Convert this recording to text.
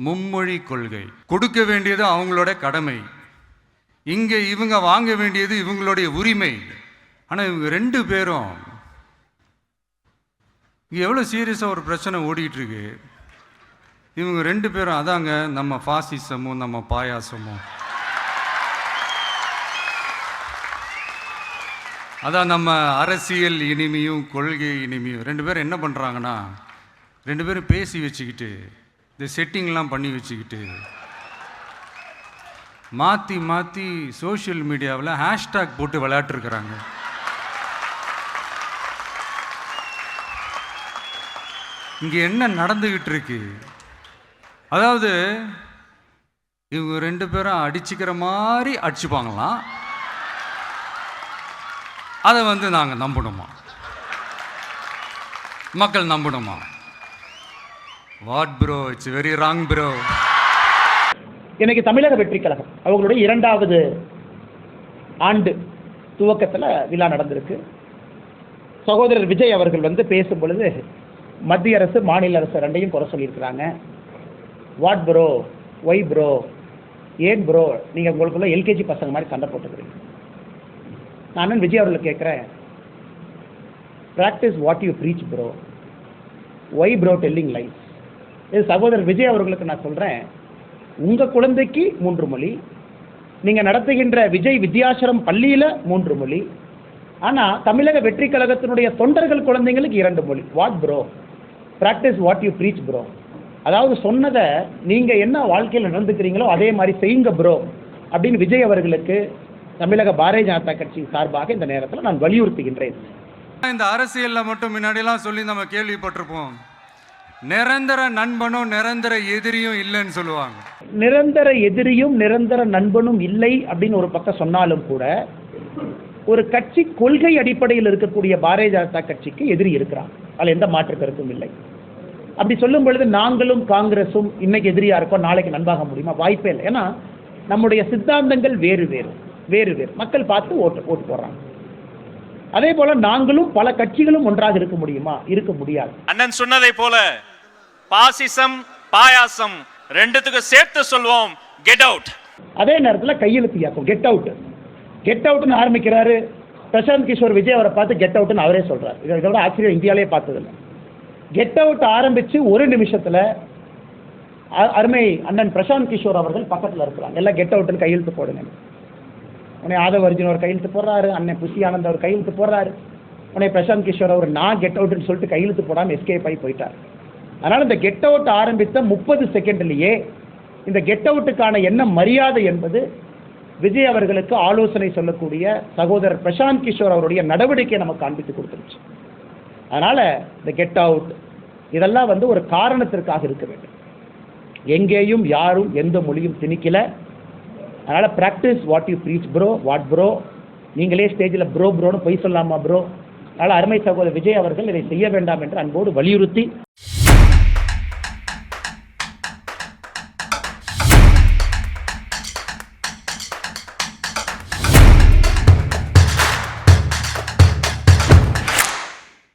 மும்மொழி கொள்கை. கொடுக்க வேண்டியது அவங்களோட கடமை, இங்கே இவங்க வாங்க வேண்டியது இவங்களுடைய உரிமை. ஆனால் இவங்க ரெண்டு பேரும் இங்கே எவ்வளோ சீரியஸாக ஒரு பிரச்சனை ஓடிக்கிட்டு இருக்கு. இவங்க ரெண்டு பேரும் அதாங்க நம்ம ஃபாசிசமும் நம்ம பாயாசமும், அதான் நம்ம அரசியல் இனிமையும் கொள்கை இனிமையும். ரெண்டு பேரும் என்ன பண்ணுறாங்கன்னா, ரெண்டு பேரும் பேசி வச்சுக்கிட்டு இந்த செட்டிங்லாம் பண்ணி வச்சுக்கிட்டு மாற்றி மாற்றி சோஷியல் மீடியாவில் ஹேஷ்டாக் போட்டு விளையாட்டுருக்குறாங்க. இங்கே என்ன நடந்துக்கிட்டு இருக்கு? அதாவது இவங்க ரெண்டு பேரும் அடிச்சுக்கிற மாதிரி அடிச்சுப்பாங்களாம். அதை நாங்கள் நம்பணுமா? மக்கள் நம்பணுமா? What bro, it's very wrong bro. இன்னைக்கு தமிழக வெற்றி கழகம் அவங்களுடைய 2வது ஆண்டு துவக்கத்தில் விழா நடந்திருக்கு. சகோதரர் விஜய் அவர்கள் பேசும் பொழுது மத்திய அரசு மாநில அரசு ரெண்டையும் குறை சொல்லியிருக்கிறாங்க. வாட் ப்ரோ, ஒய் ப்ரோ, ஏன் ப்ரோ, நீங்கள் உங்களுக்குள்ள எல்கேஜி பசங்க மாதிரி சண்டை போட்டுக்கிறீங்க. நான் விஜய் அவர்களை கேட்குறேன், practice what you preach bro, why bro telling life. இது சகோதரர் விஜய் அவர்களுக்கு நான் சொல்கிறேன், உங்கள் குழந்தைக்கு 3 மொழி, நீங்கள் நடத்துகின்ற விஜய் வித்யாசரம் பள்ளியில் 3 மொழி, ஆனால் தமிழக வெற்றி கழகத்தினுடைய தொண்டர்கள் குழந்தைங்களுக்கு 2 மொழி. What bro, practice what you preach bro. அதாவது சொன்னதை நீங்கள் என்ன வாழ்க்கையில் நடந்துக்கிறீங்களோ அதே மாதிரி செய்யுங்க ப்ரோ அப்படின்னு விஜய் அவர்களுக்கு தமிழக பாரதிய ஜனதா கட்சி சார்பாக இந்த நேரத்தில் நான் வலியுறுத்துகின்றேன். இந்த அரசியலில் மட்டும் முன்னாடிலாம் சொல்லி நம்ம கேள்விப்பட்டிருப்போம், நிரந்தர நண்பனும் நிரந்தர எதிரியும் இல்லைன்னு சொல்லுவாங்க. நிரந்தர எதிரியும் நிரந்தர நண்பனும் இல்லை அப்படின்னு ஒரு பக்கம் சொன்னாலும் கூட, ஒரு கட்சி கொள்கை அடிப்படையில் இருக்கக்கூடிய பாரதிய ஜனதா கட்சிக்கு எதிரி இருக்கிறான், அதில் எந்த மாற்று கருத்தும் இல்லை. அப்படி சொல்லும் பொழுது நாங்களும் காங்கிரஸும் இன்னைக்கு எதிரியா இருக்கோம், நாளைக்கு நண்பாக முடியுமா? வாய்ப்பே இல்லை. ஏன்னா நம்முடைய சித்தாந்தங்கள் வேறு வேறு வேறு வேறு, மக்கள் பார்த்து ஓட்டு போடுறாங்க. அதே போல நாங்களும் பல கட்சிகளும் ஒன்றாக இருக்க முடியுமா? இருக்க முடியாது. அண்ணன் சொன்னதை போல பாசிசம் பாயாசம் ரெண்டுத்துக்கு சேர்த்து சொல்வோம், கெட் அவுட். அதே நேரத்தில் கையெழுத்து இயக்கம் கெட் அவுட், கெட் அவுட்னு ஆரம்பிக்கிறாரு. பிரசாந்த் கிஷோர் விஜய் அவரை பார்த்து கெட் அவுட்னு அவரே சொல்றாரு. இதோட ஆச்சரியம் இந்தியாவிலே பார்த்ததில்லை. கெட் அவுட் ஆரம்பிச்சு ஒரு நிமிஷத்தில் அருமை அண்ணன் பிரசாந்த் கிஷோர் அவர்கள் பக்கத்தில் இருக்கிறாங்க. எல்லாம் கெட் அவுட்னு கையெழுத்து போடுங்க. உடனே ஆதவ அர்ஜுன் அவர் கையெழுத்து போடுறாரு, அண்ணன் புஷி ஆனந்த் அவர் கையெழுத்து போடுறாரு. உடனே பிரசாந்த் கிஷோர் அவர் நான் கெட் அவுட்னு சொல்லிட்டு கையெழுத்து போடாமல் எஸ்கேப் ஆகி போயிட்டார். அதனால் இந்த கெட் அவுட் ஆரம்பித்த 30 செகண்ட்லேயே இந்த கெட் அவுட்டுக்கான என்ன மரியாதை என்பது விஜய் அவர்களுக்கு ஆலோசனை சொல்லக்கூடிய சகோதரர் பிரசாந்த் கிஷோர் அவருடைய நடவடிக்கையை நமக்கு காண்பித்து கொடுத்துருச்சு. அதனால் இந்த கெட் அவுட் இதெல்லாம் ஒரு காரணத்திற்காக இருக்க வேண்டும். எங்கேயும் யாரும் எந்த மொழியும் திணிக்கல. அதனால் practice what you preach bro, what bro. நீங்களே ஸ்டேஜில் ப்ரோ ப்ரோன்னு பொய் சொல்லாமா ப்ரோ? அதனால் அருமை சகோதரர் விஜய் அவர்கள் இதை செய்ய வேண்டாம் என்று அன்போடு வலியுறுத்தி